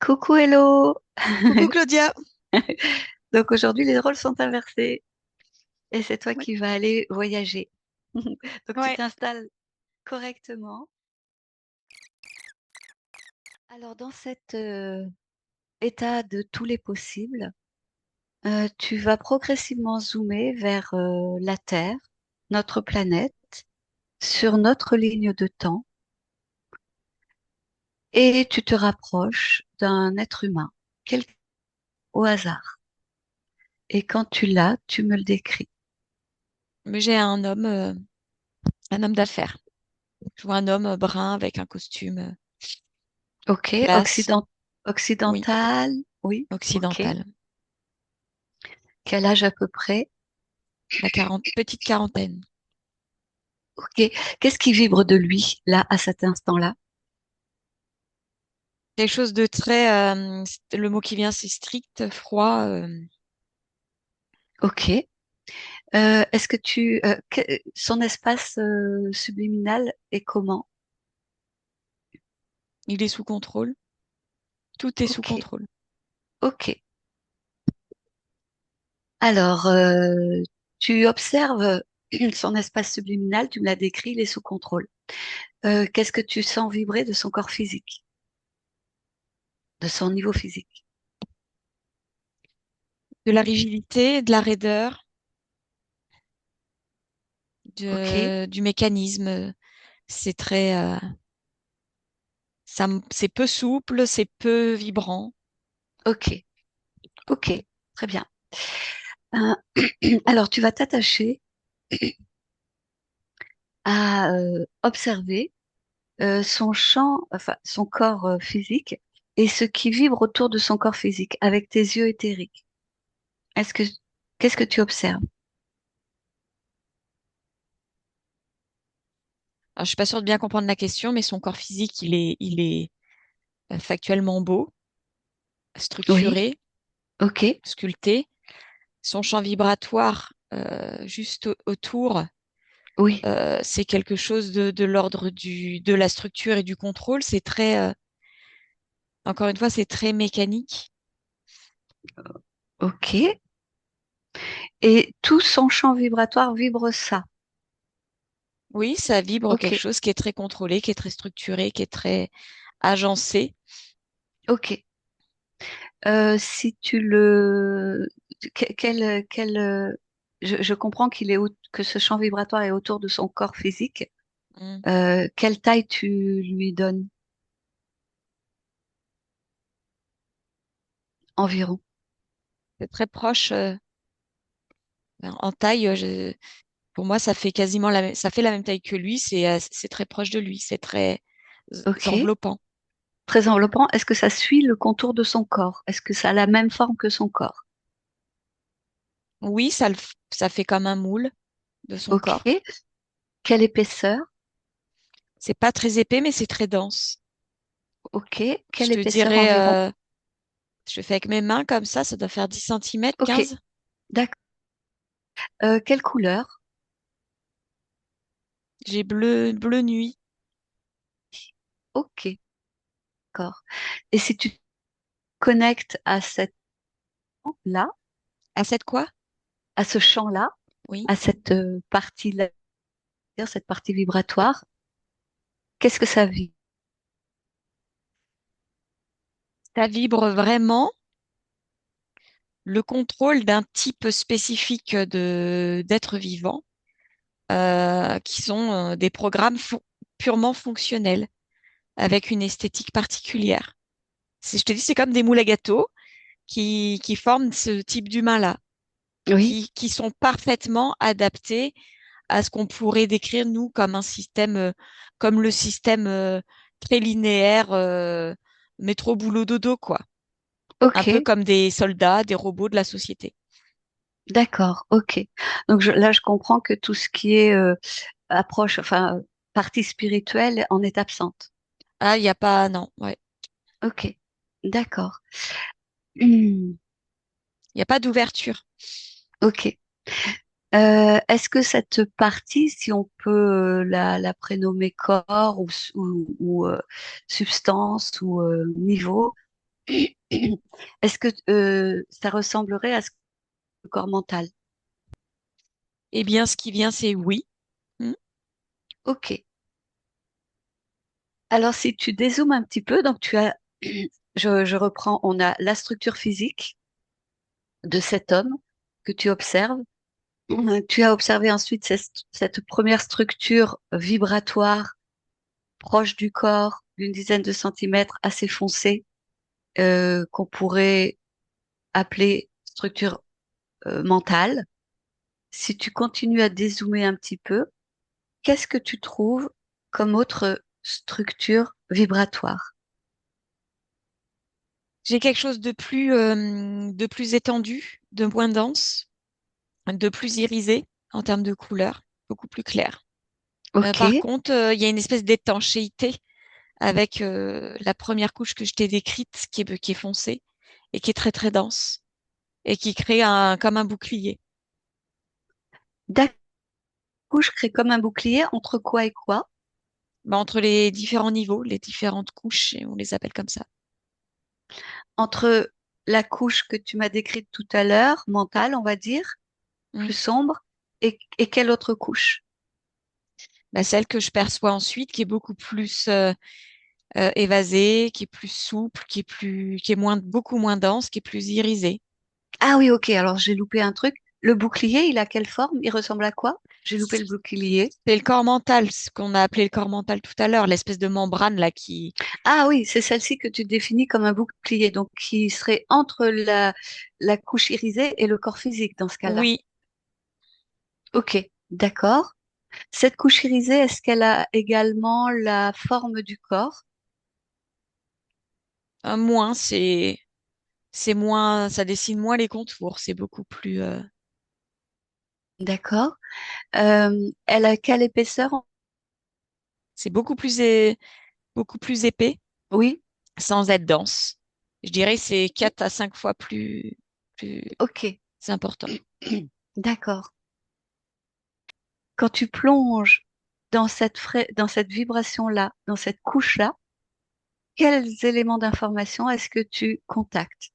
Coucou Hello! Coucou Claudia. Donc aujourd'hui les rôles sont inversés et c'est toi Oui. qui vas aller voyager. Donc tu Ouais. t'installes correctement. Alors dans cet état de tous les possibles, tu vas progressivement zoomer vers la Terre, notre planète, sur notre ligne de temps et tu te rapproches d'un être humain, quelqu'un au hasard. Et quand tu l'as, tu me le décris. Mais j'ai un homme d'affaires. Je vois un homme brun avec un costume Ok, classe, oui, occidental, oui, ok. occidental. Quel âge à peu près? Petite quarantaine. Ok. Qu'est-ce qui vibre de lui, là, à cet instant-là? Quelque chose de très, le mot qui vient, c'est strict, froid. Ok. Est-ce que son espace subliminal est comment? Il est sous contrôle. Tout est sous Ok. contrôle. Ok. Alors, tu observes son espace subliminal, tu me l'as décrit, il est sous contrôle. Qu'est-ce que tu sens vibrer de son corps physique, de son niveau physique? De la rigidité, de la raideur, Ok. du mécanisme. C'est très, c'est peu souple, c'est peu vibrant. Ok. Ok. Très bien. Euh, alors, tu vas t'attacher à observer son champ, enfin son corps physique et ce qui vibre autour de son corps physique avec tes yeux éthériques. Est-ce que qu'est-ce que tu observes? Alors, je suis pas sûre de bien comprendre la question, mais son corps physique, il est factuellement beau, Oui, structuré, ok, sculpté. Son champ vibratoire, autour, oui, c'est quelque chose de l'ordre de la structure et du contrôle. C'est très, encore une fois, c'est très mécanique. ok. Et tout son champ vibratoire vibre ça. Oui, ça vibre Ok, quelque chose qui est très contrôlé, qui est très structuré, qui est très agencé. ok. Si tu le quel je comprends que ce champ vibratoire est autour de son corps physique. Mm. Quelle taille tu lui donnes environ? C'est très proche, en taille. Pour moi, ça fait ça fait la même taille que lui. C'est très proche de lui. C'est très Ok. enveloppant. Très enveloppant. Est-ce que ça suit le contour de son corps? Est-ce que ça a la même forme que son corps? Oui, ça fait comme un moule de son Ok. corps. Quelle épaisseur? C'est pas très épais, mais c'est très dense. Ok. Je Quelle te épaisseur dirais, environ? je fais avec mes mains comme ça doit faire 10 centimètres, Ok. 15. D'accord. Quelle couleur? J'ai bleu nuit. Ok. D'accord. Et si tu te connectes à cette là, À cette quoi? à ce champ-là, Oui. à cette partie-là, cette partie vibratoire, qu'est-ce que ça vit? Ça vibre vraiment le contrôle d'un type spécifique d'êtres vivants, qui sont des programmes purement fonctionnels, avec une esthétique particulière. Je te dis, c'est comme des moules à gâteau qui forment ce type d'humain-là, Oui. qui sont parfaitement adaptés à ce qu'on pourrait décrire, nous, comme un système, comme le système très linéaire, métro, boulot, dodo, quoi. Un peu Ok. comme des soldats, des robots de la société. D'accord. Ok. Donc là, je comprends que tout ce qui est approche, enfin, partie spirituelle en est absente. Ah, il n'y a pas, non, ouais. Ok. D'accord. Hmm. Il n'y a pas d'ouverture. Ok. Est-ce que cette partie, si on peut la prénommer corps ou substance ou niveau, Est-ce que ça ressemblerait à ce le corps mental? Eh bien, ce qui vient, c'est oui. Hmm. Ok. Alors, si tu dézoomes un petit peu, donc tu as, je reprends, on a la structure physique de cet homme que tu observes. Tu as observé ensuite cette première structure vibratoire proche du corps, d'une dizaine de centimètres, assez foncée, qu'on pourrait appeler structure mentale. Si tu continues à dézoomer un petit peu, qu'est-ce que tu trouves comme autre structure vibratoire? J'ai quelque chose de plus étendu, de moins dense, de plus irisé en termes de couleur, beaucoup plus clair. Ok. Par contre, il y a une espèce d'étanchéité avec la première couche que je t'ai décrite, qui est foncée et qui est très très dense et qui crée comme un bouclier. D'accord, je crée comme un bouclier entre quoi et quoi? Bah, entre les différents niveaux, les différentes couches, et on les appelle comme ça. Entre la couche que tu m'as décrite tout à l'heure, mentale, on va dire, Mm. plus sombre, et quelle autre couche? Bah, celle que je perçois ensuite, qui est beaucoup plus évasée, qui est plus souple, qui est beaucoup moins dense, qui est plus irisée. Ah oui, ok, alors j'ai loupé un truc. Le bouclier, il a quelle forme? Il ressemble à quoi? J'ai loupé le bouclier. C'est le corps mental, ce qu'on a appelé le corps mental tout à l'heure, l'espèce de membrane là qui, Ah oui, c'est celle-ci que tu définis comme un bouclier, donc qui serait entre la couche irisée et le corps physique dans ce cas-là. oui, Ok, d'accord. Cette couche irisée, est-ce qu'elle a également la forme du corps? un moins, c'est moins, ça dessine moins les contours, c'est beaucoup plus, D'accord. Elle a quelle épaisseur? c'est beaucoup plus épais, Oui, sans être dense. Je dirais que c'est 4 à 5 fois plus ok, important. d'accord. Quand tu plonges dans cette vibration-là, dans cette couche-là, quels éléments d'information est-ce que tu contactes?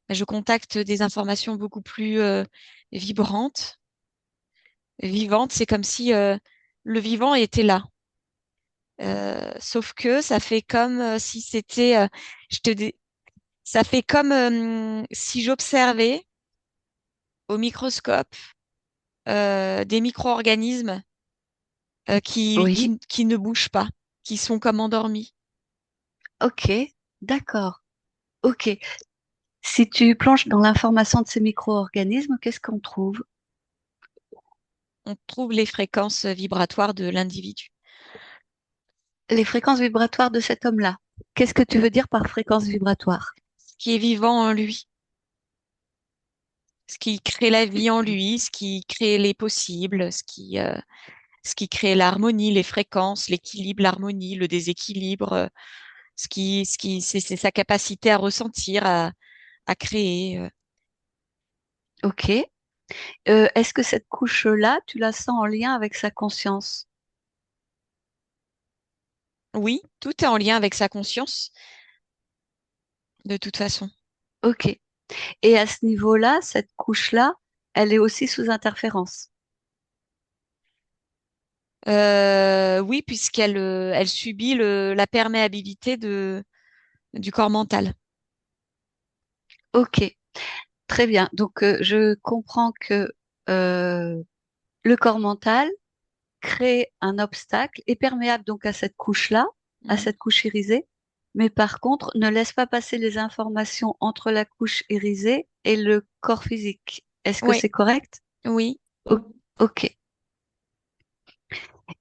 Je contacte des informations beaucoup plus vibrantes, vivantes. C'est comme si le vivant était là. Sauf que ça fait comme si c'était, je te dis, ça fait comme si j'observais au microscope des micro-organismes Oui, qui ne bougent pas, qui sont comme endormis. ok, d'accord. Ok. Si tu plonges dans l'information de ces micro-organismes, qu'est-ce qu'on trouve? On trouve les fréquences vibratoires de l'individu. Les fréquences vibratoires de cet homme-là. Qu'est-ce que tu Mm. veux dire par fréquence vibratoire? Ce qui est vivant en lui, ce qui crée la vie en lui, ce qui crée les possibles, ce qui crée l'harmonie, les fréquences, l'équilibre, l'harmonie, le déséquilibre, c'est sa capacité à ressentir, à créer. Ok. Est-ce que cette couche-là, tu la sens en lien avec sa conscience? Oui, tout est en lien avec sa conscience, de toute façon. Ok. Et à ce niveau-là, cette couche-là, elle est aussi sous interférence. Oui, puisqu'elle elle subit la perméabilité du corps mental. Ok. Très bien. Donc, je comprends que euh, le corps mental crée un obstacle, est perméable donc à cette couche-là, à Mm. cette couche irisée, mais par contre ne laisse pas passer les informations entre la couche irisée et le corps physique. Est-ce que Oui, c'est correct? oui. Ok.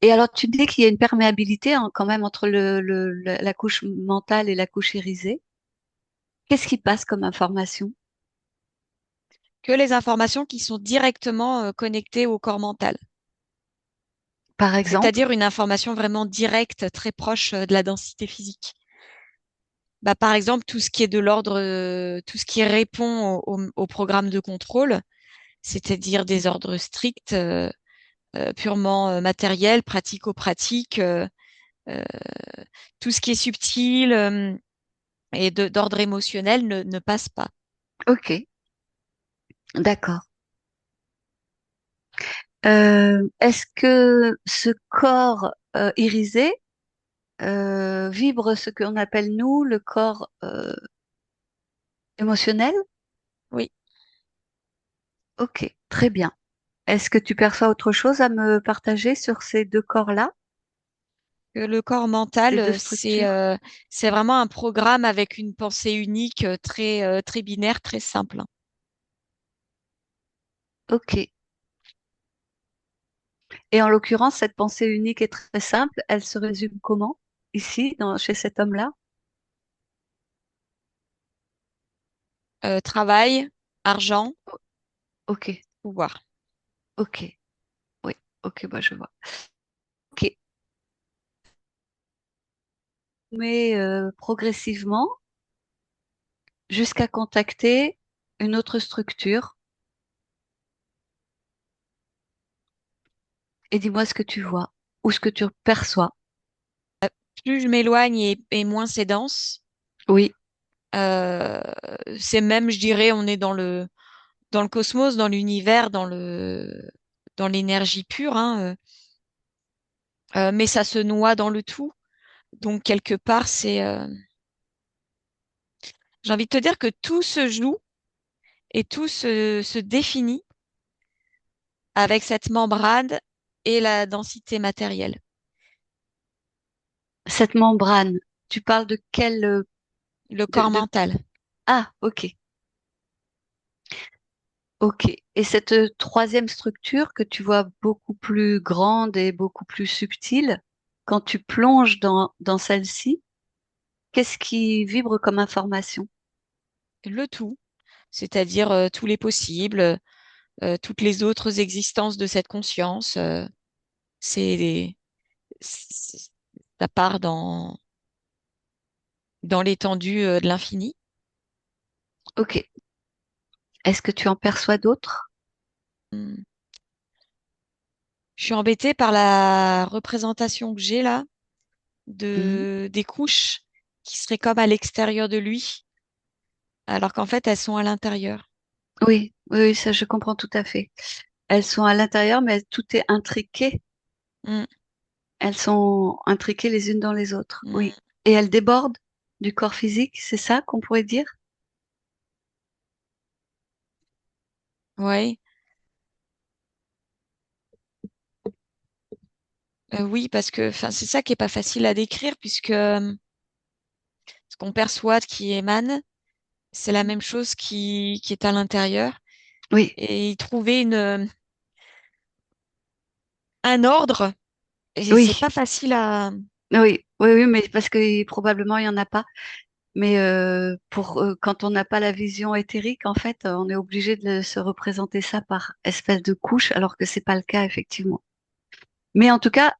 Et alors, tu dis qu'il y a une perméabilité quand même entre la couche mentale et la couche irisée. Qu'est-ce qui passe comme information? Que les informations qui sont directement connectées au corps mental. Par exemple? C'est-à-dire une information vraiment directe, très proche de la densité physique. Bah, par exemple, tout ce qui est de l'ordre, tout ce qui répond au programme de contrôle, c'est-à-dire des ordres stricts, purement matériels, pratico-pratiques, euh, tout ce qui est subtil. et d'ordre émotionnel ne passe pas. Ok, d'accord. Est-ce que ce corps irisé vibre ce qu'on appelle, nous, le corps émotionnel? Oui. Ok, très bien. Est-ce que tu perçois autre chose à me partager sur ces deux corps-là, Le corps mental, ces deux structures? c'est vraiment un programme avec une pensée unique, très binaire, très simple. Ok. Et en l'occurrence, cette pensée unique et très simple, elle se résume comment ici, chez cet homme-là? Travail, argent, O- Ok, pouvoir. ok, oui, ok, bah je vois. Ok, mais progressivement jusqu'à contacter une autre structure et dis-moi ce que tu vois ou ce que tu perçois. Plus je m'éloigne et moins c'est dense. Oui, Euh, c'est même, je dirais, on est dans le cosmos, dans l'univers, dans l'énergie pure, hein, mais ça se noie dans le tout. Donc, quelque part, j'ai envie de te dire que tout se joue et tout se définit avec cette membrane et la densité matérielle. cette membrane, tu parles de quelle Le de, corps de... mental. Ah, ok, ok. Et cette troisième structure que tu vois beaucoup plus grande et beaucoup plus subtile, quand tu plonges dans celle-ci, qu'est-ce qui vibre comme information? Le tout, c'est-à-dire tous les possibles, toutes les autres existences de cette conscience. C'est, c'est- ça part dans l'étendue de l'infini. Ok. Est-ce que tu en perçois d'autres? Hmm. Je suis embêtée par la représentation que j'ai là Mhm. des couches qui seraient comme à l'extérieur de lui, alors qu'en fait elles sont à l'intérieur. Oui, oui, oui, ça je comprends tout à fait. Elles sont à l'intérieur, mais tout est intriqué. Hmm, Elles sont intriquées les unes dans les autres. hmm. Oui. Et elles débordent du corps physique, c'est ça qu'on pourrait dire? Ouais. Oui, parce que enfin, c'est ça qui est pas facile à décrire puisque ce qu'on perçoit, ce qui émane, c'est la même chose qui est à l'intérieur. Oui, Et y trouver un ordre, et c'est oui, pas facile à. oui, oui, oui, mais parce que probablement il y en a pas. Mais quand on n'a pas la vision éthérique, en fait, on est obligé de se représenter ça par espèce de couche, alors que c'est pas le cas effectivement. Mais en tout cas,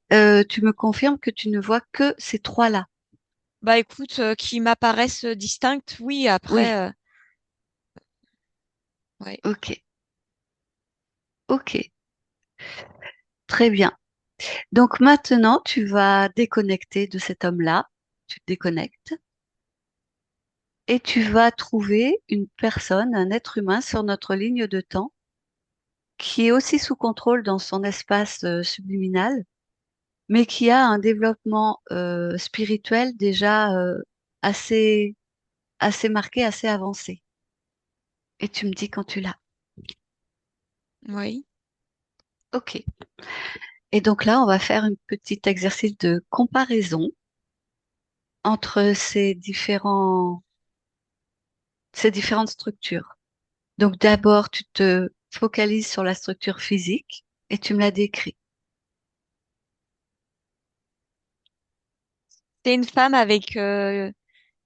tu me confirmes que tu ne vois que ces trois-là. Bah écoute, qui m'apparaissent distinctes, oui, Oui, après, ouais. ok, ok, très bien. Donc maintenant, tu vas déconnecter de cet homme-là. Tu te déconnectes et tu vas trouver une personne, un être humain sur notre ligne de temps qui est aussi sous contrôle dans son espace subliminal, mais qui a un développement spirituel déjà assez, assez marqué, assez avancé. Et tu me dis quand tu l'as. Oui. Ok. Et donc là, on va faire un petit exercice de comparaison entre ces différentes structures. Donc d'abord, tu te focalises sur la structure physique et tu me la décris. C'est une femme avec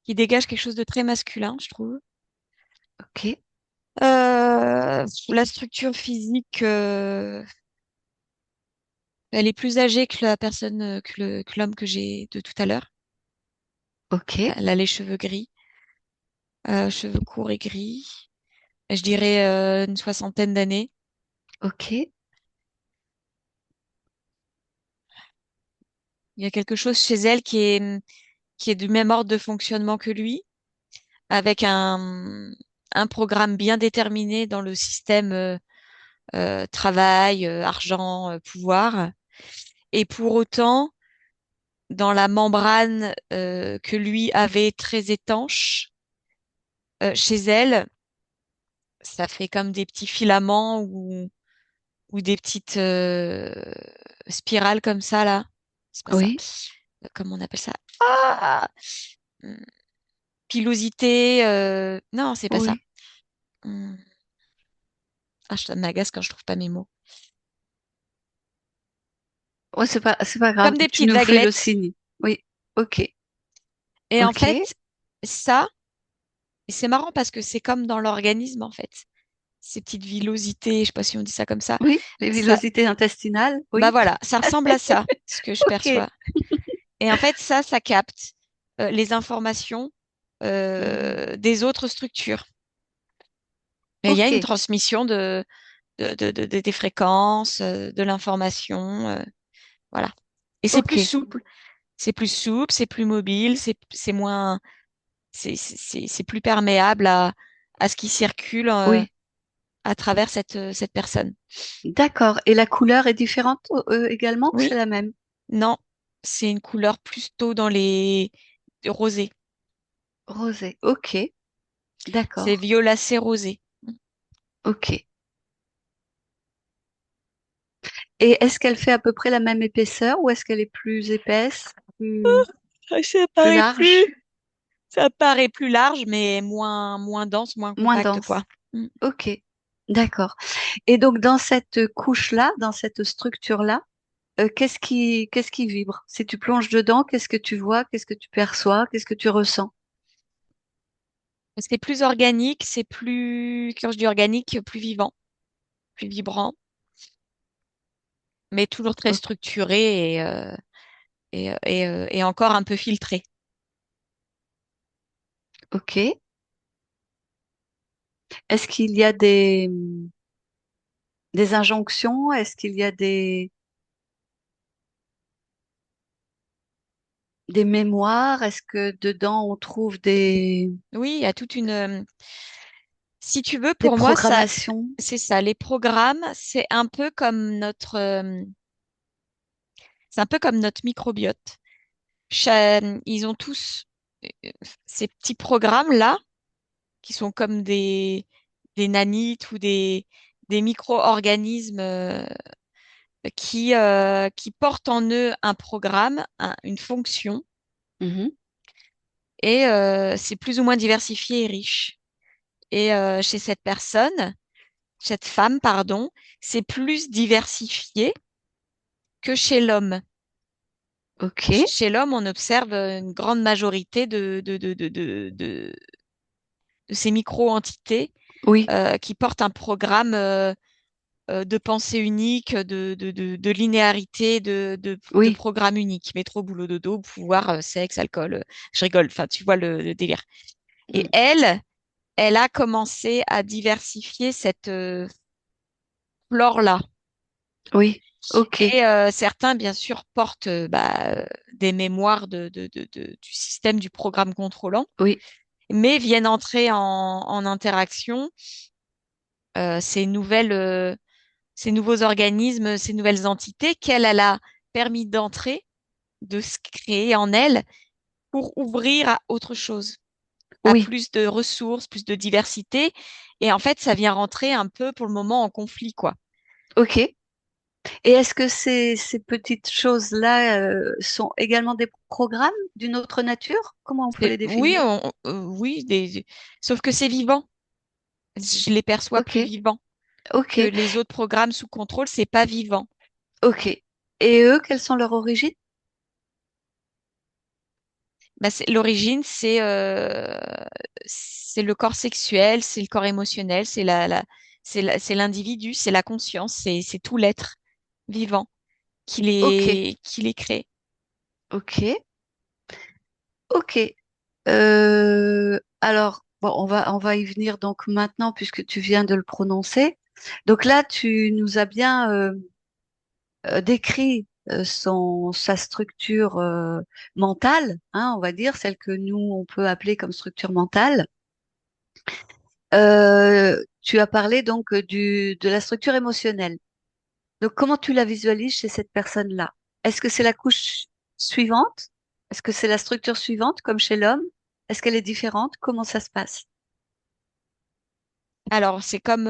qui dégage quelque chose de très masculin, je trouve. Ok, La structure physique, elle est plus âgée que la personne, que l'homme que j'ai de tout à l'heure. ok, Elle a les cheveux gris, cheveux courts et gris. Je dirais une soixantaine d'années. ok, Il y a quelque chose chez elle qui est du même ordre de fonctionnement que lui. avec un programme bien déterminé dans le système travail, argent, pouvoir. Et pour autant, dans la membrane que lui avait très étanche, chez elle, ça fait comme des petits filaments ou des petites spirales comme ça, là. C'est quoi ça? Oui, Comment on appelle ça? Ah! Hum, Pilosité. Non, c'est pas ça. oui. Hum, Ah, ça m'agace quand je trouve pas mes mots. Ouais, c'est pas grave. Comme des Tu petites nous fais le vaguelettes. signe. Oui. Ok. Et en Ok. fait, ça, et c'est marrant parce que c'est comme dans l'organisme, en fait. Ces petites villosités, je sais pas si on dit ça comme ça. Oui. Les Ça, villosités intestinales. bah Oui. voilà, ça ressemble à ça, ce que je Ok. perçois. Et en fait, ça capte les informations Mhm. des autres structures. Et il y a Ok. une transmission des fréquences, de l'information, voilà. Et Ok. c'est plus souple, c'est plus mobile, c'est moins, c'est plus perméable à ce qui circule Oui. à travers cette personne. D'accord. Et la couleur est différente également ou c'est Oui, la même? non, c'est une couleur plutôt dans les rosés. Rosé. Ok. C'est D'accord. violacé rosé. Ok. Et est-ce qu'elle fait à peu près la même épaisseur ou est-ce qu'elle est plus épaisse, Ah, ça plus paraît large, plus, ça paraît plus large, mais moins dense, moins moins compact, dense? quoi. Mm. Ok. D'accord. Et donc dans cette couche-là, dans cette structure-là, qu'est-ce qui vibre? Si tu plonges dedans, qu'est-ce que tu vois? Qu'est-ce que tu perçois? Qu'est-ce que tu ressens? C'est plus organique, c'est plus, quand je dis organique, plus vivant, plus vibrant, mais toujours très O- structuré et encore un peu filtré. Ok. Est-ce qu'il y a des injonctions? Est-ce qu'il y a des mémoires? Est-ce que dedans on trouve Oui, il y a toute une, si tu veux, des pour moi, ça, programmations? c'est ça. Les programmes, c'est un peu comme notre microbiote. Ils ont tous euh, ces petits programmes-là qui sont comme des nanites ou des micro-organismes qui portent en eux un programme, une fonction, Mhm. et c'est plus ou moins diversifié et riche. Et chez cette femme, pardon, c'est plus diversifié que chez l'homme. Ok. Chez l'homme, on observe une grande majorité de ces micro-entités Oui. qui portent un programme de pensée unique, de linéarité, de Oui. programme unique. Métro, boulot, dodo, pouvoir, sexe, alcool. Je rigole, enfin, tu vois le délire. Et Mm. elle a commencé à diversifier cette flore-là. Oui. Ok. Et certains, bien sûr, portent des mémoires du système du programme contrôlant, Oui. mais viennent entrer en interaction ces nouveaux organismes, ces nouvelles entités qu'elle elle a permis d'entrer, de se créer en elle pour ouvrir à autre chose, à Oui. plus de ressources, plus de diversité. Et en fait, ça vient rentrer un peu pour le moment en conflit, quoi. Ok. Et est-ce que ces petites choses-là sont également des programmes d'une autre nature? Comment on peut les Oui, définir? oui, sauf que c'est vivant. Je les perçois Ok. plus vivants Ok. que les autres programmes sous contrôle, c'est pas vivant. Ok. Et eux, quelles sont leurs origines? Bah, l'origine, c'est le corps sexuel, c'est le corps émotionnel, c'est l'individu, c'est la conscience, c'est tout l'être vivant Ok. qui les crée. Ok. Ok. Alors, bon, on va y venir donc maintenant puisque tu viens de le prononcer. Donc là, tu nous as bien décrit sa structure mentale, hein, on va dire, celle que nous, on peut appeler comme structure mentale. Tu as parlé donc de la structure émotionnelle. Donc, comment tu la visualises chez cette personne-là? Est-ce que c'est la couche suivante? Est-ce que c'est la structure suivante, comme chez l'homme? Est-ce qu'elle est différente? Comment ça se passe? Alors, c'est comme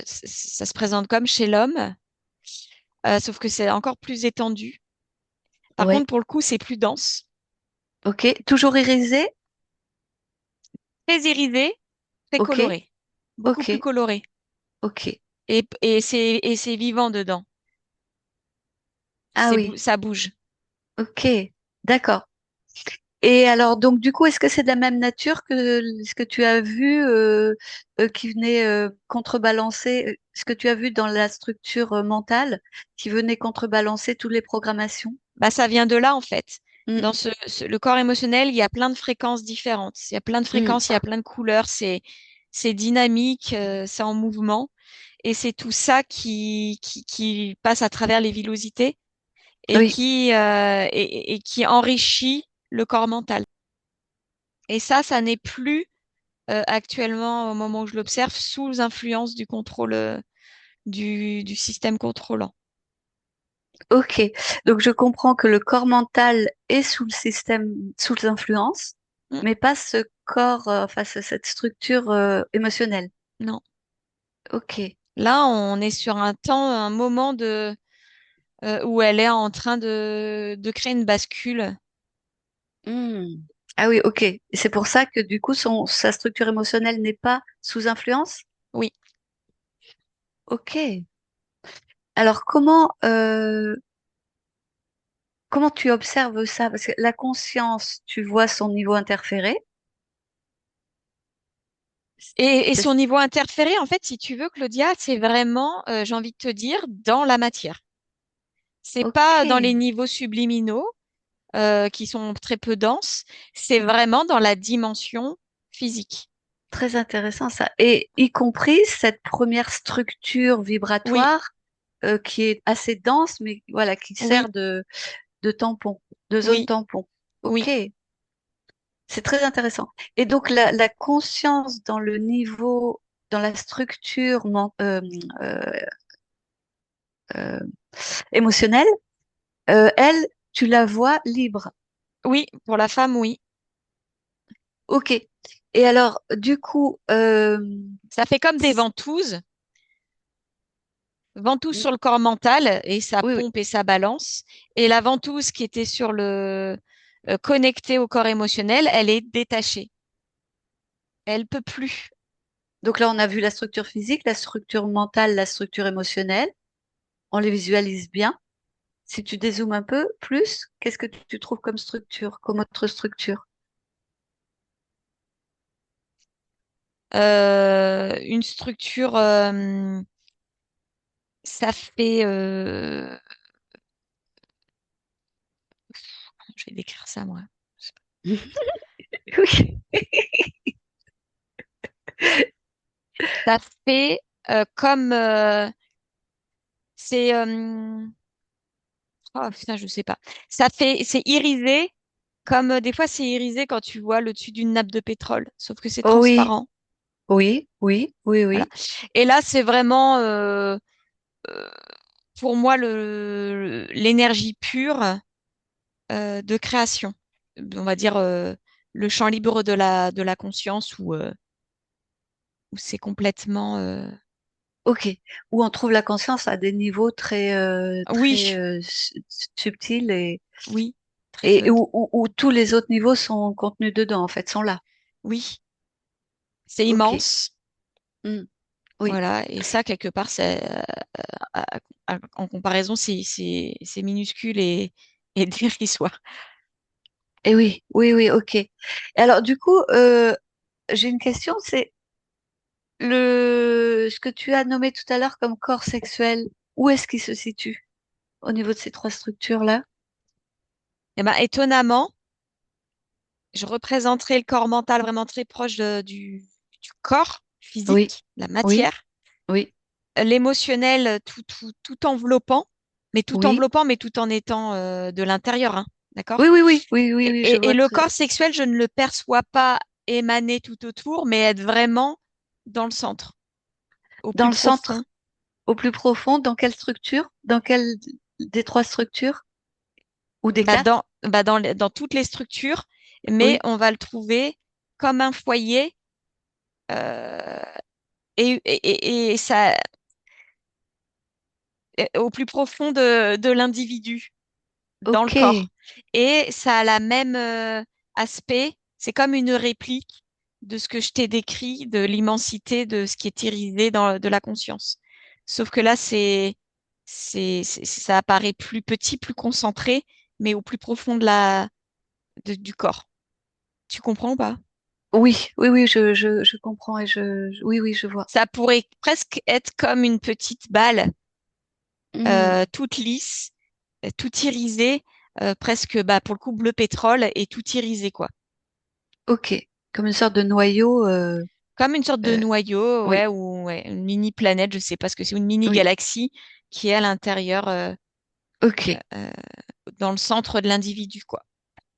ça se présente comme chez l'homme, sauf que c'est encore plus étendu. Par Ouais. contre, pour le coup, c'est plus dense, Ok. Toujours irisé? très irisé, très Ok. coloré, beaucoup plus Ok. coloré. Ok. Et c'est vivant dedans. Ah oui. Ça bouge. Ok. D'accord. Et alors, donc, du coup, est-ce que c'est de la même nature que ce que tu as vu qui venait contrebalancer, ce que tu as vu dans la structure mentale qui venait contrebalancer toutes les programmations? Bah, ça vient de là, en fait. Mm, Dans le corps émotionnel, il y a plein de fréquences différentes. Il y a plein de mm. fréquences, il y a plein de couleurs. C'est dynamique, c'est en mouvement. Et c'est tout ça qui passe à travers les villosités et Oui. et qui enrichit le corps mental. Et ça n'est plus actuellement, au moment où je l'observe, sous influence du contrôle du système contrôlant. Ok. Donc, je comprends que le corps mental est sous le système, sous l'influence, Mm, mais pas ce corps, enfin, cette structure émotionnelle. non. Ok. Là, on est sur un moment où elle est en train de créer une bascule. Hmm. Ah oui, ok. Et c'est pour ça que du coup, sa structure émotionnelle n'est pas sous influence? Oui. Ok. Alors, comment tu observes ça? Parce que la conscience, tu vois son niveau interféré. Et C'est- son niveau interféré, en fait, si tu veux, Claudia, c'est vraiment, j'ai envie de te dire, dans la matière. C'est pas dans les Ok. niveaux subliminaux qui sont très peu denses, c'est vraiment dans la dimension physique. Très intéressant ça. Et y compris cette première structure Oui, vibratoire qui est assez dense, mais voilà, qui oui, sert de tampon, de zone oui, tampon. Ok. oui, C'est très intéressant. Et donc la conscience dans le niveau, dans la structure euh, euh, émotionnelle, elle, tu la vois libre. oui, pour la femme, oui. Ok. Et alors, du coup, Ça fait comme des ventouses, ventouse sur le corps mental et ça oui, oui. pompe et ça balance. Et la ventouse qui était sur le connectée au corps émotionnel, elle est détachée. Elle peut plus. Donc là, on a vu la structure physique, la structure mentale, la structure émotionnelle. On les visualise bien. Si tu dézoomes un peu plus, qu'est-ce que tu trouves comme structure, comme autre structure? Une structure, ça fait, je vais décrire ça moi. Oui. Ça fait comme c'est oh putain, je sais pas. C'est irisé comme des fois c'est irisé quand tu vois le dessus d'une nappe de pétrole, sauf que c'est Oh oui, transparent. oui, oui, oui, Voilà. oui. Et là, c'est vraiment euh, pour moi l'énergie pure de création. On va dire le champ libre de la conscience où c'est complètement Ok. Où on trouve la conscience à des niveaux très oui, subtils oui, très et subtil. où tous les autres niveaux sont contenus dedans, en fait, sont là. Oui, c'est Ok. immense. Hmm. Oui. Voilà, et ça, quelque part, en comparaison, c'est minuscule et dérisoire. Et oui, oui, oui, ok. Et alors, du coup, j'ai une question, c'est ce que tu as nommé tout à l'heure comme corps sexuel, où est-ce qu'il se situe au niveau de ces trois structures-là? Et ben, étonnamment, je représenterai le corps mental vraiment très proche du corps Oui, physique, la oui, matière, oui, l'émotionnel tout enveloppant, oui. mais tout en étant de l'intérieur, hein, Oui, d'accord? oui, oui, oui, oui, oui, je Et vois le très. corps sexuel, je ne le perçois pas émaner tout autour, mais être vraiment dans le centre, au Dans plus le profond. centre, au plus profond, dans quelle structure? Dans quelle des trois structures? Ou des quatre? Dans toutes les structures, mais Oui, on va le trouver comme un foyer euh, et ça, au plus profond de l'individu, dans le ok, corps. Et ça a la même aspect, c'est comme une réplique de ce que je t'ai décrit, de l'immensité de ce qui est irisé de la conscience. Sauf que là, ça apparaît plus petit, plus concentré, mais au plus profond du corps. Tu comprends ou pas? oui, oui, oui, je comprends et oui, oui, je vois. Ça pourrait presque être comme une petite balle, Hmm, toute lisse, tout irisée, presque bah, pour le coup bleu pétrole et tout irisé quoi. ok, comme une sorte de noyau. Comme une sorte de Euh, noyau, oui, ouais, ou ouais, une mini planète, je sais pas ce que c'est, ou une mini oui, galaxie qui est à l'intérieur, ok, euh, dans le centre de l'individu quoi.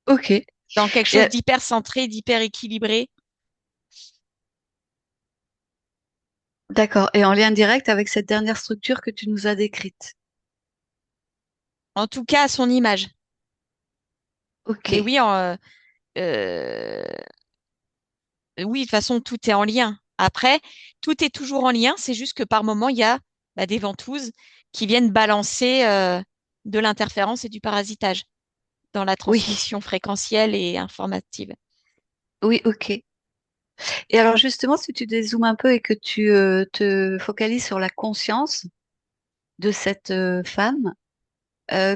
ok. Dans quelque Et, chose d'hyper centré, d'hyper équilibré. d'accord. Et en lien direct avec cette dernière structure que tu nous as décrite. En tout cas, à son image. Mais Ok, oui, euh, oui, de toute façon, tout est en lien. Après, tout est toujours en lien, c'est juste que par moment, il y a bah, des ventouses qui viennent balancer de l'interférence et du parasitage dans la oui, transmission fréquentielle et informative. oui, ok. Et alors justement, si tu dézoomes un peu et que tu te focalises sur la conscience de cette femme,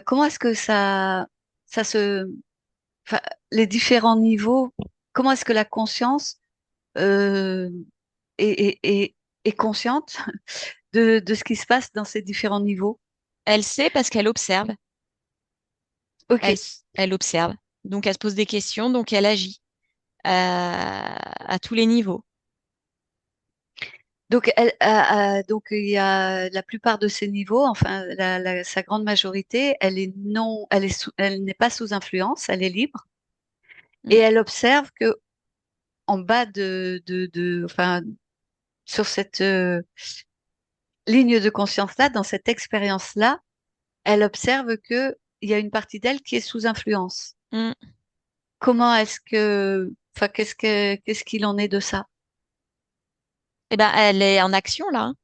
comment est-ce que ça se, enfin, les différents niveaux, comment est-ce que la conscience euh, est consciente de ce qui se passe dans ces différents niveaux? Elle sait parce qu'elle observe. Ok. Elle observe. Donc, elle se pose des questions, donc elle agit à tous les niveaux. Donc, donc il y a la plupart de ces niveaux, enfin sa grande majorité, elle est non, elle n'est pas sous influence, elle est libre et Mm, elle observe que en bas enfin sur cette ligne de conscience-là, dans cette expérience-là, elle observe que il y a une partie d'elle qui est sous influence. mm. Comment est-ce que, enfin qu'est-ce qu'il en est de ça? Eh ben, elle est en action là, hein.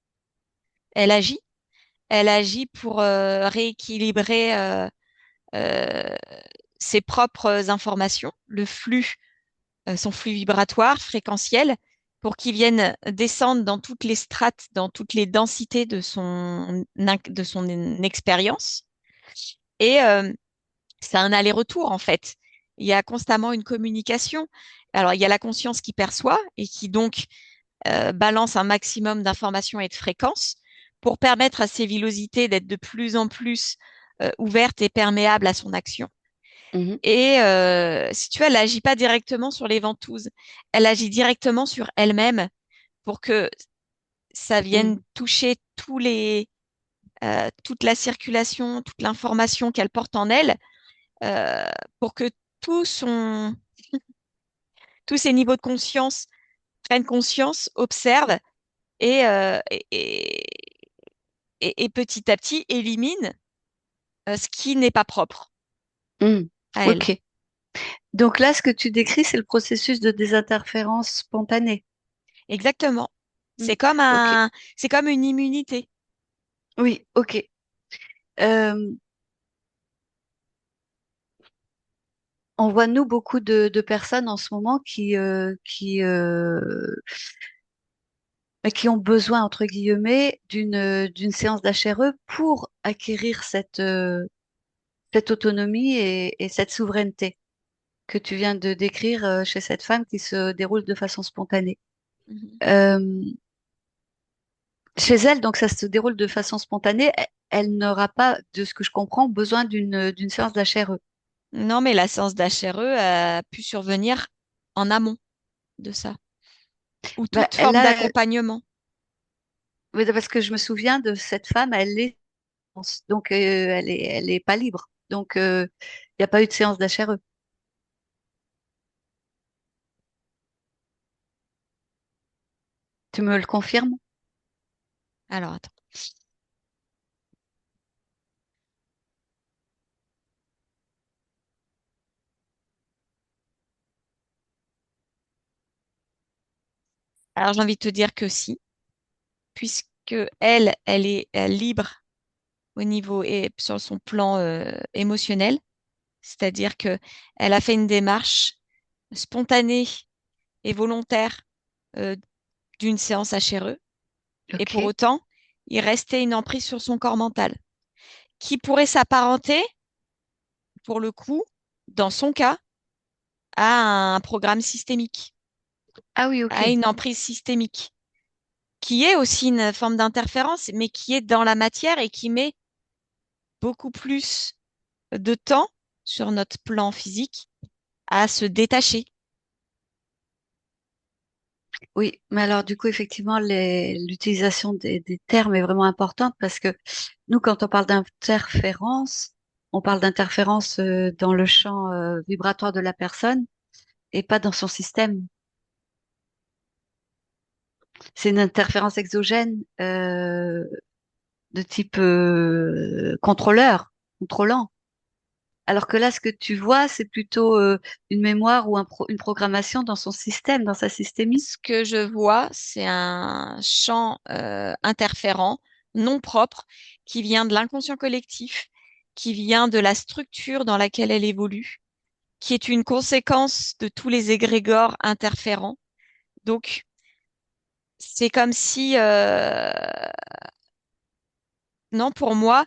Elle agit. Elle agit pour rééquilibrer euh, ses propres informations, son flux vibratoire, fréquentiel, pour qu'il vienne descendre dans toutes les strates, dans toutes les densités de son expérience. Et c'est un aller-retour en fait. Il y a constamment une communication. Alors, il y a la conscience qui perçoit et qui donc balance un maximum d'informations et de fréquences pour permettre à ces villosités d'être de plus en plus ouvertes et perméables à son action. Mhm, Et si tu veux, elle n'agit pas directement sur les ventouses. Elle agit directement sur elle-même pour que ça vienne mhm, toucher toute la circulation, toute l'information qu'elle porte en elle, euh, pour que tout son, tous ses niveaux de conscience prennent conscience, observent et petit à petit élimine ce qui n'est pas propre mhm. à elle. Ok. Donc là, ce que tu décris, c'est le processus de désinterférence spontanée. Exactement. Mhm. Ok. C'est comme une immunité. Oui, ok. Euh, on voit nous beaucoup de personnes en ce moment qui ont besoin entre guillemets d'une séance d'HRE pour acquérir cette autonomie et cette souveraineté que tu viens de décrire chez cette femme qui se déroule de façon spontanée. Mhm. Euh, Chez elle, donc ça se déroule de façon spontanée. Elle n'aura pas, de ce que je comprends, besoin d'une séance d'HRE. Non, mais la séance d'HRE a pu survenir en amont de ça, ou Ben, toute elle forme a, d'accompagnement. mais parce que je me souviens de cette femme, elle est donc elle est pas libre. Donc il n'y a pas eu de séance d'HRE. Tu me le confirmes? Alors, attends. Alors, j'ai envie de te dire que si, puisque elle est libre au niveau et sur son plan émotionnel, c'est-à-dire que elle a fait une démarche spontanée et volontaire euh, d'une séance HRE, et pour Ok. autant, il restait une emprise sur son corps mental, qui pourrait s'apparenter, pour le coup, dans son cas, à un programme systémique, Ah oui, ok. à une emprise systémique, qui est aussi une forme d'interférence, mais qui est dans la matière et qui met beaucoup plus de temps sur notre plan physique à se détacher. Oui, mais alors du coup, effectivement, l'utilisation des termes est vraiment importante parce que nous, quand on parle d'interférence, on parle d'interférence dans le champ vibratoire de la personne et pas dans son système. C'est une interférence exogène de type contrôleur, contrôlant. Alors que là, ce que tu vois, c'est plutôt une mémoire ou une programmation dans son système, dans sa systémie. Ce que je vois, c'est un champ interférent non propre qui vient de l'inconscient collectif, qui vient de la structure dans laquelle elle évolue, qui est une conséquence de tous les égrégores interférents. Donc, c'est comme si, non, pour moi,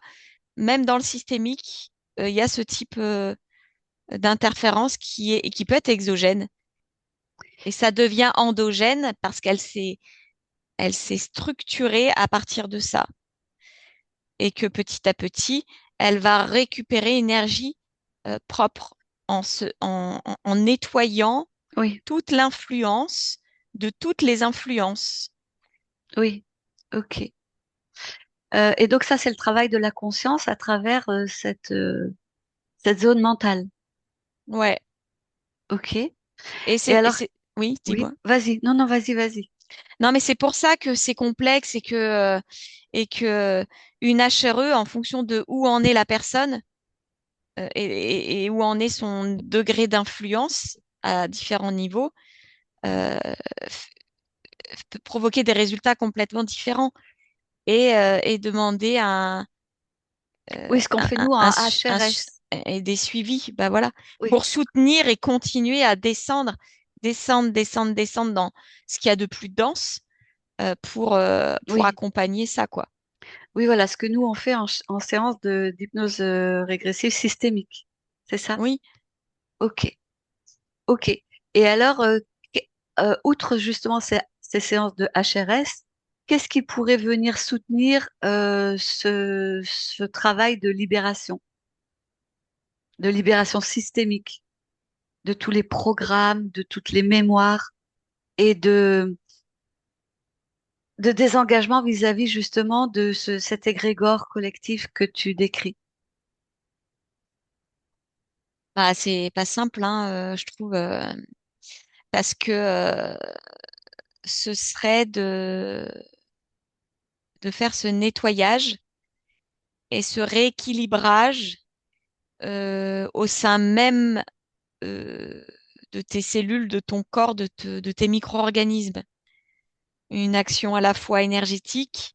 même dans le systémique, il y a ce type d'interférence qui peut être exogène. Et ça devient endogène parce elle s'est structurée à partir de ça. Et que petit à petit, elle va récupérer énergie propre en nettoyant Oui, toute l'influence de toutes les influences. oui, ok. Et donc ça, c'est le travail de la conscience à travers cette zone mentale. Ouais. Ok. Et Et alors, oui, oui, dis-moi. vas-y. Non, non, vas-y, vas-y. Non, mais c'est pour ça que c'est complexe et que une HRE, en fonction de où en est la personne et où en est son degré d'influence à différents niveaux, euh, peut provoquer des résultats complètement différents et demander Oui, ce qu'on fait nous en HRS. et des suivis, bah voilà, Oui, pour soutenir et continuer à descendre dans ce qu'il y a de plus dense pour oui, accompagner ça, quoi. oui, voilà, ce que nous on fait en séance de d'hypnose régressive systémique. C'est ça? Oui. Ok, ok. Et alors, que- outre justement ces séances de HRS, qu'est-ce qui pourrait venir soutenir ce travail de libération systémique de tous les programmes, de toutes les mémoires et de désengagement vis-à-vis justement de cet égrégore collectif que tu décris. Bah, c'est pas simple, hein, je trouve, parce que ce serait de faire ce nettoyage et ce rééquilibrage au sein même euh, de tes cellules, de ton corps, de tes micro-organismes. Une action à la fois énergétique,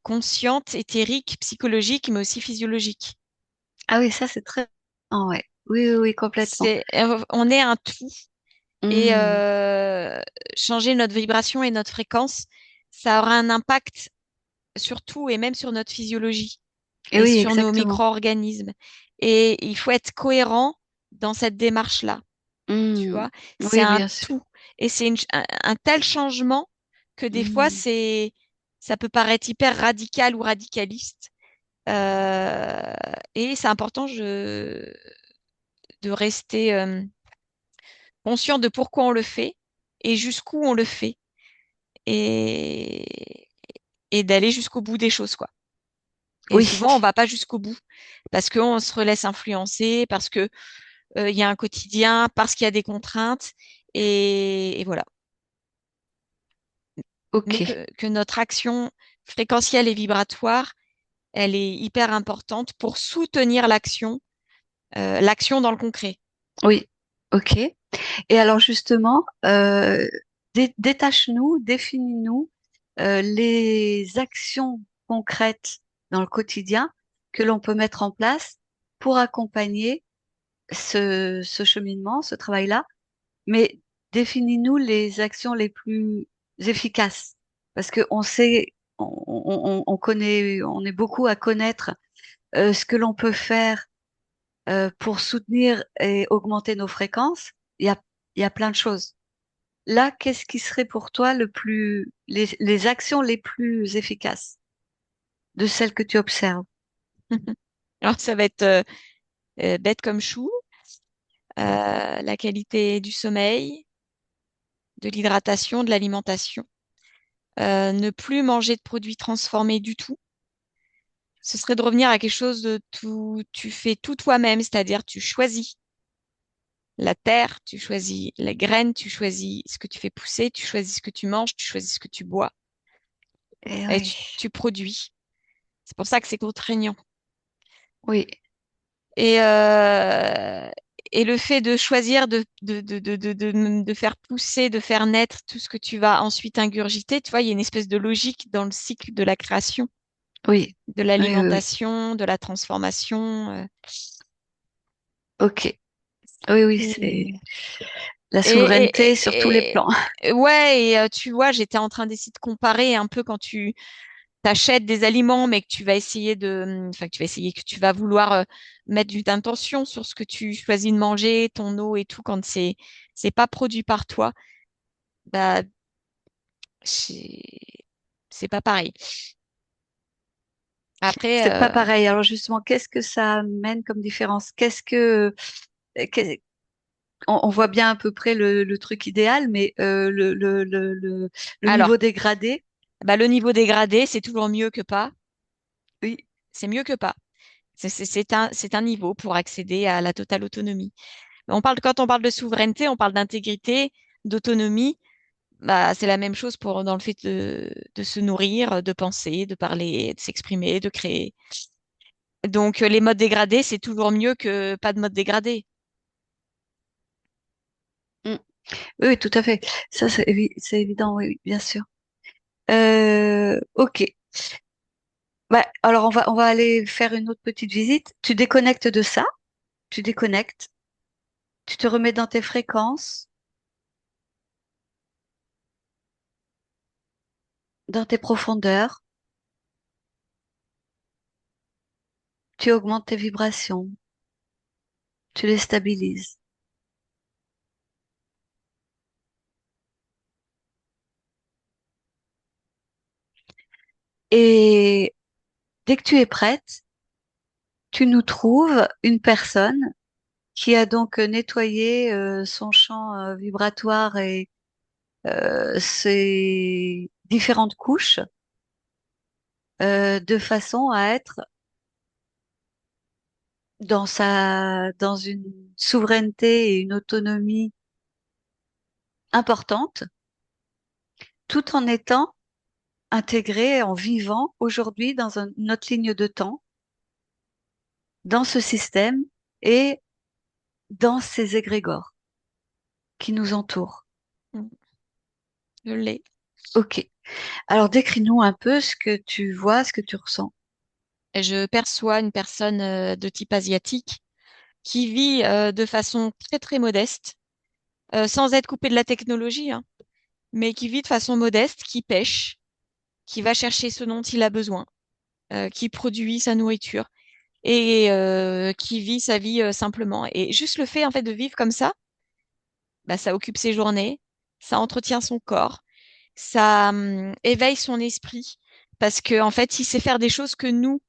consciente, éthérique, psychologique, mais aussi physiologique. Ah oui, ça c'est très... Ah ouais. Oui, oui, oui, complètement. On est un tout et Hmm. changer notre vibration et notre fréquence, ça aura un impact sur tout et même sur notre physiologie Et et oui, sur nos exactement. micro-organismes. Et il faut être cohérent dans cette démarche-là. Tu Hmm. vois, c'est Oui, un bien sûr. tout. Et c'est un tel changement que des fois, Hmm. ça peut paraître hyper radical ou radicaliste. Euh, et c'est important de rester conscient de pourquoi on le fait et jusqu'où on le fait et, et d'aller jusqu'au bout des choses, quoi. Et Oui, souvent, on va pas jusqu'au bout parce qu'on se laisse influencer, parce que il y a un quotidien, parce qu'il y a des contraintes et voilà. Ok. mais que notre action fréquentielle et vibratoire, elle est hyper importante pour soutenir l'action dans le concret. Oui. Ok. Et alors justement, détache-nous, définis-nous les actions concrètes dans le quotidien que l'on peut mettre en place pour accompagner ce cheminement, ce travail-là. Mais définis-nous les actions les plus efficaces, parce que on sait, on connaît, on est beaucoup à connaître ce que l'on peut faire pour soutenir et augmenter nos fréquences. Il y a, il y a plein de choses. Là, qu'est-ce qui serait pour toi les actions les plus efficaces de celles que tu observes? Alors, ça va être bête comme chou, la qualité du sommeil, de l'hydratation, de l'alimentation. Ne plus manger de produits transformés du tout. Ce serait de revenir à quelque chose de tout, tu fais tout toi-même, c'est-à-dire tu choisis la terre, tu choisis les graines, tu choisis ce que tu fais pousser, tu choisis ce que tu manges, tu choisis ce que tu bois Eh et oui, tu produis. C'est pour ça que c'est contraignant. oui, Et, euh, et le fait de choisir de faire pousser, de faire naître tout ce que tu vas ensuite ingurgiter, tu vois, il y a une espèce de logique dans le cycle de la création, oui, de oui, oui, oui. l'alimentation, de la transformation. Ok. Oui, oui, c'est Et, la et, souveraineté sur tous les plans. ouais, tu vois, j'étais en train d'essayer de comparer un peu quand tu t'achètes des aliments, mais que tu vas essayer enfin, que tu vas essayer, que tu vas vouloir mettre une intention sur ce que tu choisis de manger, ton eau et tout, quand c'est pas produit par toi, bah, c'est c'est pas pareil. Après, C'est pas pareil. Alors justement, qu'est-ce que ça amène comme différence? Qu'est- on voit bien à peu près le truc idéal, mais le alors, niveau dégradé, bah, le niveau dégradé, c'est toujours mieux que pas. oui, C'est mieux que pas. C'est un niveau pour accéder à la totale autonomie. Quand on parle de souveraineté, on parle d'intégrité, d'autonomie. Bah, c'est la même chose dans le fait de se nourrir, de penser, de parler, de s'exprimer, de créer. Donc, les modes dégradés, c'est toujours mieux que pas de mode dégradé. mm, oui, oui, tout à fait. Ça, c'est évident, oui, oui, bien sûr. Ok. Bah, alors on va aller faire une autre petite visite. Tu déconnectes de ça, tu déconnectes, tu te remets dans tes fréquences, dans tes profondeurs, tu augmentes tes vibrations, tu les stabilises. Et dès que tu es prête, tu nous trouves une personne qui a donc nettoyé son champ vibratoire et ses différentes couches de façon à être dans une souveraineté et une autonomie importante, tout en étant intégré, en vivant aujourd'hui dans une autre ligne de temps, dans ce système et dans ces égrégores qui nous entourent. Mm. Je l'ai. Ok. Alors décris-nous un peu ce que tu vois, ce que tu ressens. Et je perçois une personne de type asiatique qui vit de façon très très modeste, sans être coupé de la technologie, hein, mais qui vit de façon modeste, qui pêche, qui va chercher ce dont il a besoin, qui produit sa nourriture et qui vit sa vie simplement. Et juste le fait en fait de vivre comme ça, bah, ça occupe ses journées, ça entretient son corps, ça éveille son esprit parce que en fait, il sait faire des choses que nous,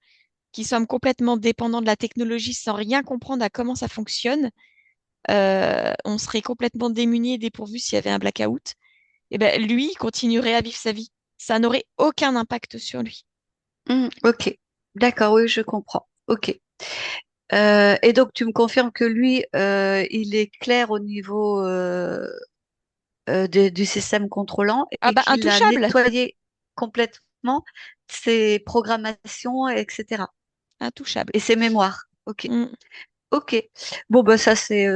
qui sommes complètement dépendants de la technologie sans rien comprendre à comment ça fonctionne, on serait complètement démunis et dépourvus s'il y avait un blackout. Et ben lui, il continuerait à vivre sa vie. Ça n'aurait aucun impact sur lui. Ok. D'accord, oui, je comprends. Ok. Et donc tu me confirmes que lui, il est clair au niveau du système contrôlant Ah et bah, qu'il a intouchable. nettoyé complètement ses programmations, etc. Intouchable. Et ses mémoires. Ok. Mm, Ok. Bon, bah ça c'est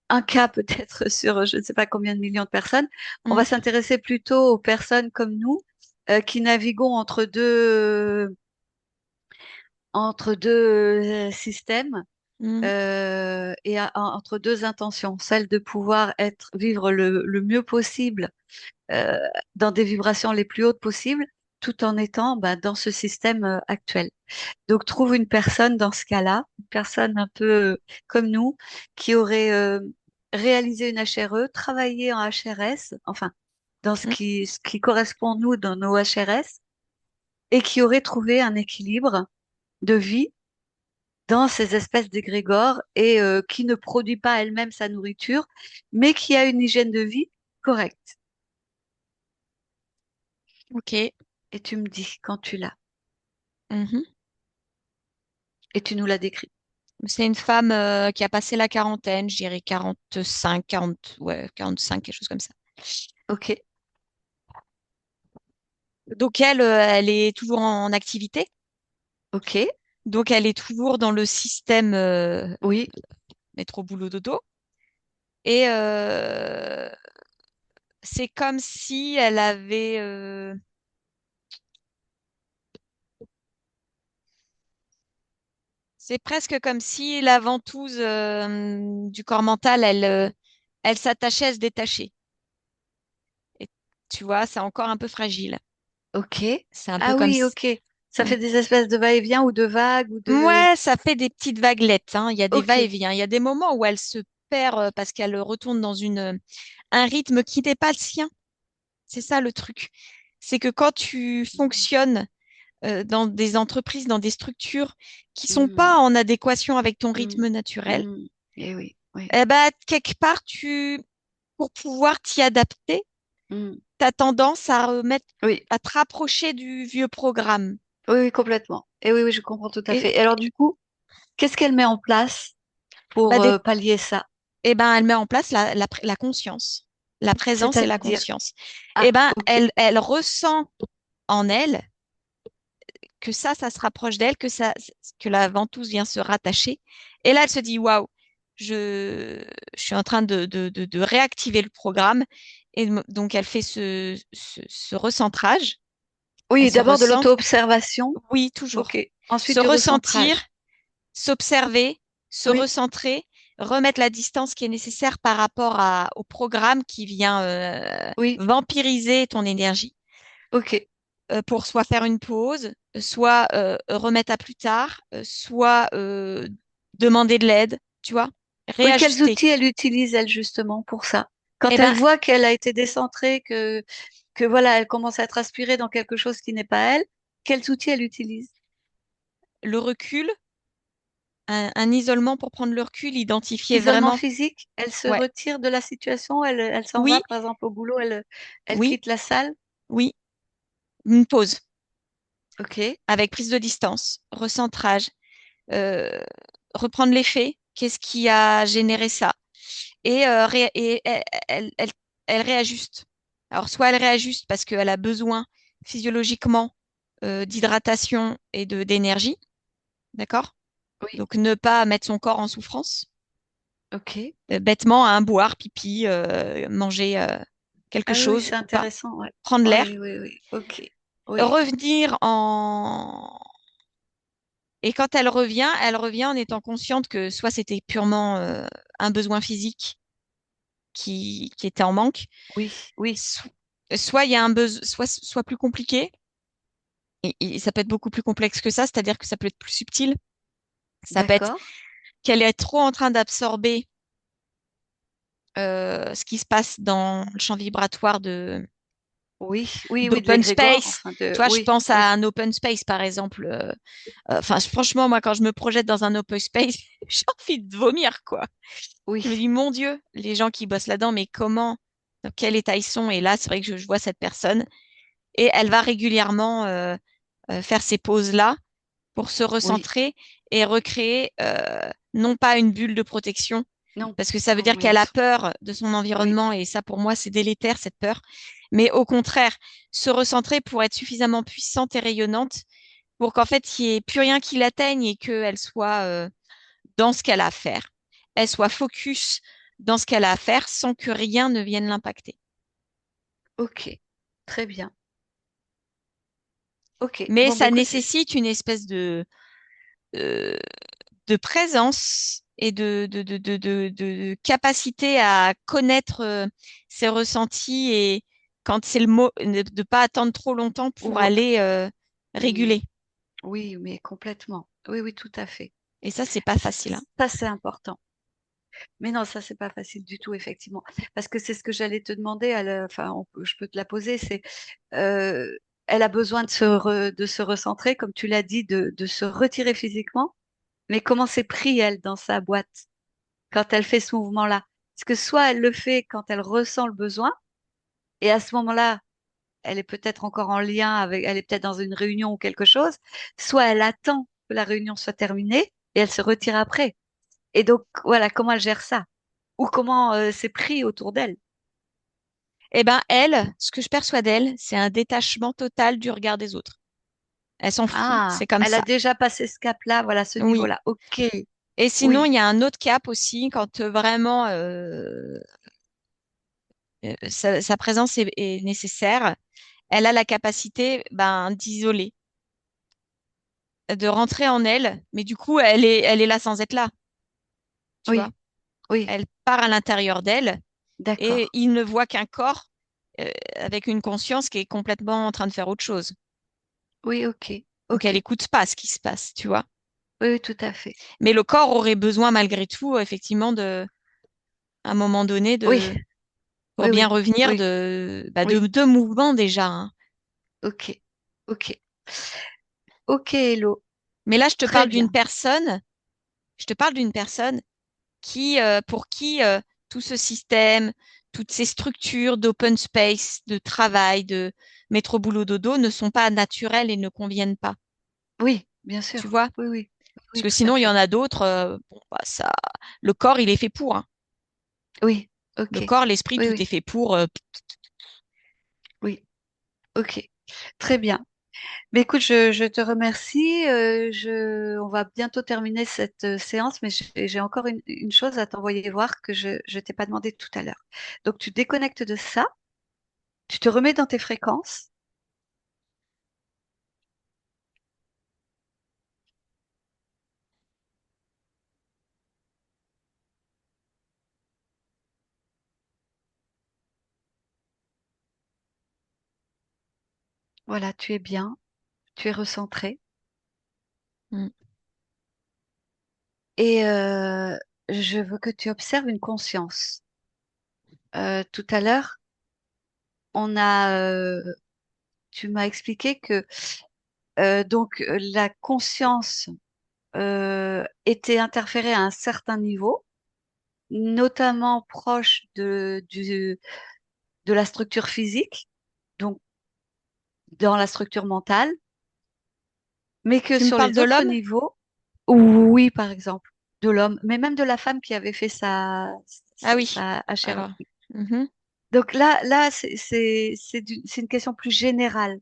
un cas peut-être sur je ne sais pas combien de millions de personnes. On mm, va s'intéresser plutôt aux personnes comme nous qui naviguons entre deux systèmes mm. entre deux intentions, celle de pouvoir vivre le mieux possible euh, dans des vibrations les plus hautes possibles, tout en étant dans ce système actuel. Donc, trouve une personne dans ce cas-là, une personne un peu comme nous, qui aurait réalisé une HRE, travaillé en HRS, enfin, dans Mm. ce qui correspond, nous, dans nos HRS, et qui aurait trouvé un équilibre de vie dans ces espèces d'égrégores et qui ne produit pas elle-même sa nourriture, mais qui a une hygiène de vie correcte. Ok. Et tu me dis quand tu l'as, Mhm. et tu nous la décris. C'est une femme qui a passé la quarantaine, je dirais 45, 40, ouais, 45, quelque chose comme ça. Ok, Donc elle, elle est toujours en activité. ok, Donc elle est toujours dans le système oui, métro boulot dodo. Et c'est comme si elle avait, c'est presque comme si la ventouse du corps mental, elle s'attachait à se détacher. Et tu vois, c'est encore un peu fragile. ok. C'est un peu Ah comme oui, si... ok. Ça Ouais. fait des espèces de va-et-vient ou de vagues ou de... Ouais, ça fait des petites vaguelettes, hein. Il y a des Ok. va-et-vient. Il y a des moments où elle se perd parce qu'elle retourne dans un rythme qui n'est pas le sien. C'est ça le truc. C'est que quand tu fonctionnes dans des entreprises, dans des structures qui sont Hmm, pas en adéquation avec ton hmm, rythme naturel, hmm. Eh oui, oui. eh ben, quelque part, pour pouvoir t'y adapter, Hmm. tu as tendance à remettre, Oui, à te rapprocher du vieux programme. oui, oui, complètement. Et oui, oui, je comprends tout à Et, fait. Et alors, du coup, qu'est-ce qu'elle met en place bah, pour pallier ça? eh ben, elle met en place la conscience, la présence et la C'est-à-dire, conscience. Eh ah, ben, ok, elle ressent en elle que ça se rapproche d'elle, que la ventouse vient se rattacher. Et là, elle se dit, waouh, je suis en train de réactiver le programme. Et donc, elle fait ce recentrage. Elle oui, se d'abord de recentre. l'auto-observation. Oui, Ok. toujours. Ensuite Se du ressentir, recentrage. s'observer, se Oui, recentrer, remettre la distance qui est nécessaire par rapport au programme qui vient oui, vampiriser ton énergie ok. pour soit faire une pause, soit remettre à plus tard, soit demander de l'aide, tu vois, Oui, quels réajuster. outils elle utilise, elle, justement, pour ça? Quand Eh elle ben, voit qu'elle a été décentrée, que voilà, elle commence à être aspirée dans quelque chose qui n'est pas elle, quels outils elle utilise? le recul, un isolement pour prendre le recul, identifier Isolement vraiment, physique, elle se ouais, retire de la situation, elle s'en va, oui, par exemple, au boulot, elle oui, quitte la salle. oui, une pause Ok, avec prise de distance, recentrage, euh, reprendre les faits, qu'est-ce qui a généré ça, et elle réajuste. Alors, soit elle réajuste parce qu'elle a besoin physiologiquement d'hydratation et d'énergie, d'accord? oui, Donc, ne pas mettre son corps en souffrance. ok. Bêtement, hein, boire, pipi, manger quelque Ah oui, oui, chose c'est ou pas, intéressant, ouais. prendre l'air, Oui, oui, oui, ok. Oui, revenir en... Et quand elle revient en étant consciente que soit c'était purement un besoin physique qui était en manque, oui, oui, so- soit il y a un besoin, soit plus compliqué, et ça peut être beaucoup plus complexe que ça, c'est-à-dire que ça peut être plus subtil. Ça peut être d'accord. qu'elle est trop en train d'absorber ce qui se passe dans le champ vibratoire Oui, oui, oui, de d'open l'égrégore, space. enfin Tu de, vois, je oui, pense à oui, un open space, par exemple. Enfin, franchement, moi, quand je me projette dans un open space, j'ai envie de vomir, quoi. oui, Je me dis, mon Dieu, les gens qui bossent là-dedans, mais comment, dans quel état ils sont? Et là, c'est vrai que je vois cette personne et elle va régulièrement faire ces pauses-là pour se oui. recentrer et recréer non pas une bulle de protection, Non, parce que ça veut non, dire oui, qu'elle a peur de son oui, environnement et ça, pour moi, c'est délétère, cette peur. Mais au contraire, se recentrer pour être suffisamment puissante et rayonnante pour qu'en fait, il n'y ait plus rien qui l'atteigne et qu'elle soit dans ce qu'elle a à faire. Elle soit focus dans ce qu'elle a à faire sans que rien ne vienne l'impacter. ok, très bien. Ok, Mais bon, bah ça écoute, nécessite une espèce euh, de présence et de capacité à connaître ses ressentis et quand c'est le mot, de ne pas attendre trop longtemps pour ou- aller hmm, réguler. oui, mais complètement. Oui, oui, tout à fait. Et ça, c'est pas facile, hein. Ça, c'est important. Mais non, ça, c'est pas facile du tout, effectivement. Parce que c'est ce que j'allais te demander, enfin, je peux te la poser, c'est, euh, elle a besoin de se recentrer, comme tu l'as dit, de se retirer physiquement. Mais comment c'est pris, elle, dans sa boîte, quand elle fait ce mouvement-là? Parce que soit elle le fait quand elle ressent le besoin, et à ce moment-là, elle est peut-être encore en lien avec, elle est peut-être dans une réunion ou quelque chose, soit elle attend que la réunion soit terminée et elle se retire après. Et donc, voilà, comment elle gère ça? Ou comment c'est pris autour d'elle? Eh ben, elle, ce que je perçois d'elle, c'est un détachement total du regard des autres. Elle s'en fout, Ah, c'est comme elle a ça. déjà passé ce cap-là, voilà, ce Oui. niveau-là. Ok, Et sinon, il oui, y a un autre cap aussi, quand vraiment sa présence est nécessaire. Elle a la capacité ben, d'isoler, de rentrer en elle, mais du coup, elle est là sans être là, tu vois. oui, oui, Elle part à l'intérieur d'elle et d'accord. il ne voit qu'un corps avec une conscience qui est complètement en train de faire autre chose. Oui, ok, Donc, ok. elle écoute pas ce qui se passe, tu vois. Oui, oui, tout à fait. Mais le corps aurait besoin malgré tout, effectivement, à un moment donné, Oui, pour oui, bien oui, revenir oui, de oui, deux mouvements déjà, hein. ok, ok. Ok, Hello, Mais là, très bien. je te parle d'une personne pour qui tout ce système, toutes ces structures d'open space, de travail, de métro boulot dodo ne sont pas naturelles et ne conviennent pas. Oui, bien Tu sûr. vois? Oui, oui, Parce oui, que tout à sinon, il y en fait. a d'autres, bon, bah, le corps, il est fait pour, hein. Oui, Le ok. corps, l'esprit, Oui, tout est oui, fait pour. oui, ok. Très bien. Mais écoute, je te remercie. On va bientôt terminer cette séance, mais j'ai encore une chose à t'envoyer voir que je ne t'ai pas demandé tout à l'heure. Donc, tu déconnectes de ça, tu te remets dans tes fréquences. Voilà, tu es bien, tu es recentré. Mm. Et je veux que tu observes une conscience. Tout à l'heure, tu m'as expliqué que la conscience était interférée à un certain niveau, notamment proche de la structure physique, donc dans la structure mentale, mais que Tu me sur parles les de autres l'homme? niveaux, oui, par exemple, de l'homme, mais même de la femme qui avait fait Ah oui. sa HRE. Alors. Mhm. Donc là, c'est une question plus générale.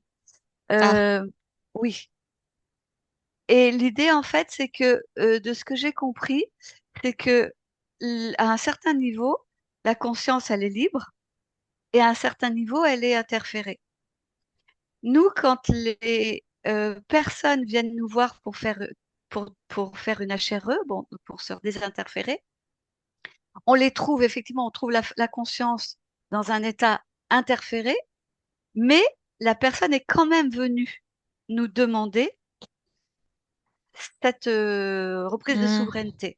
Ah. Euh, oui. Et l'idée, en fait, c'est que, de ce que j'ai compris, c'est que à un certain niveau, la conscience, elle est libre, et à un certain niveau, elle est interférée. Nous, quand les personnes viennent nous voir pour faire une HRE, bon, pour se désinterférer, on les trouve, effectivement, on trouve la conscience dans un état interféré, mais la personne est quand même venue nous demander cette reprise de Mm. souveraineté.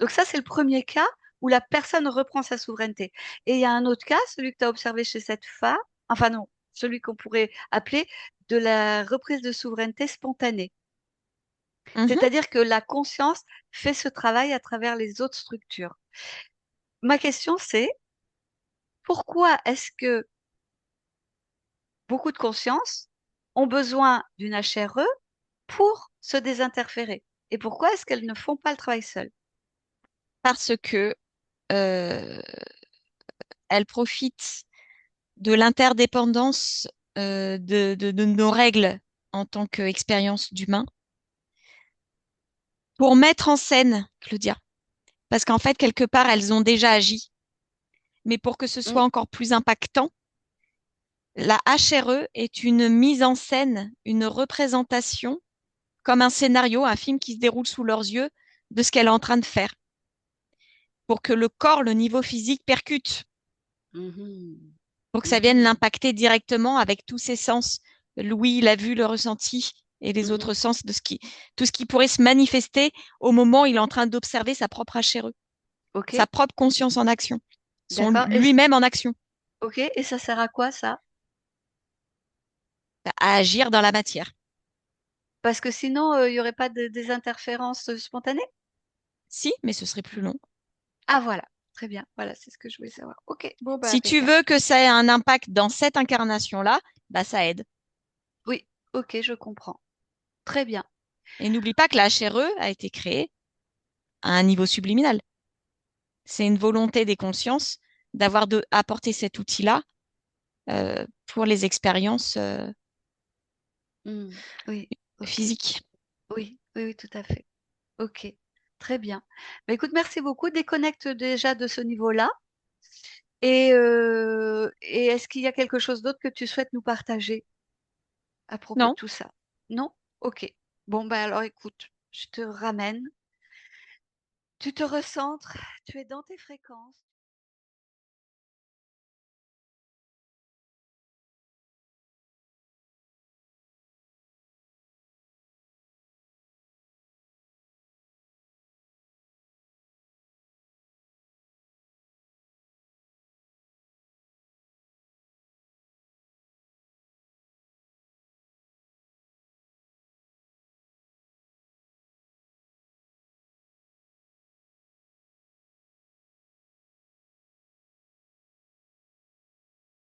Donc ça, c'est le premier cas où la personne reprend sa souveraineté. Et il y a un autre cas, celui que tu as observé chez cette femme, enfin non, celui qu'on pourrait appeler de la reprise de souveraineté spontanée. Mhm. C'est-à-dire que la conscience fait ce travail à travers les autres structures. Ma question, c'est pourquoi est-ce que beaucoup de consciences ont besoin d'une HRE pour se désinterférer? Et pourquoi est-ce qu'elles ne font pas le travail seules? Parce que euh, elle profite de l'interdépendance de nos règles en tant qu'expérience d'humain pour mettre en scène, Claudia. Parce qu'en fait, quelque part, elles ont déjà agi. Mais pour que ce Mm, soit encore plus impactant, la HRE est une mise en scène, une représentation, comme un scénario, un film qui se déroule sous leurs yeux de ce qu'elle est en train de faire, pour que le corps, le niveau physique percute, mhm, pour que ça vienne mhm, l'impacter directement avec tous ses sens, l'ouïe, la vue, le ressenti et les mhm. autres sens de tout ce qui pourrait se manifester au moment où il est en train d'observer sa propre HRE, Ok, sa propre conscience en action, d'accord. lui-même en action, Ok, et ça sert à quoi ça? à agir dans la matière. Parce que sinon, il n'y aurait pas des interférences spontanées? Si, mais ce serait plus long. Ah voilà, très bien. Voilà, c'est ce que je voulais savoir. Ok, bon bah Si tu impeccable. veux que ça ait un impact dans cette incarnation-là, bah ça aide. Oui, ok, je comprends. Très bien. Et n'oublie pas que la HRE a été créée à un niveau subliminal. C'est une volonté des consciences d'avoir apporté cet outil-là pour les expériences Hmm, oui, ok. physiques. Oui, oui, oui, tout à fait. Ok, très bien. Bah, écoute, merci beaucoup. Déconnecte déjà de ce niveau-là. Et est-ce qu'il y a quelque chose d'autre que tu souhaites nous partager à propos de Non? tout ça? Non? Ok. Bon, bah alors écoute, je te ramène. Tu te recentres, tu es dans tes fréquences.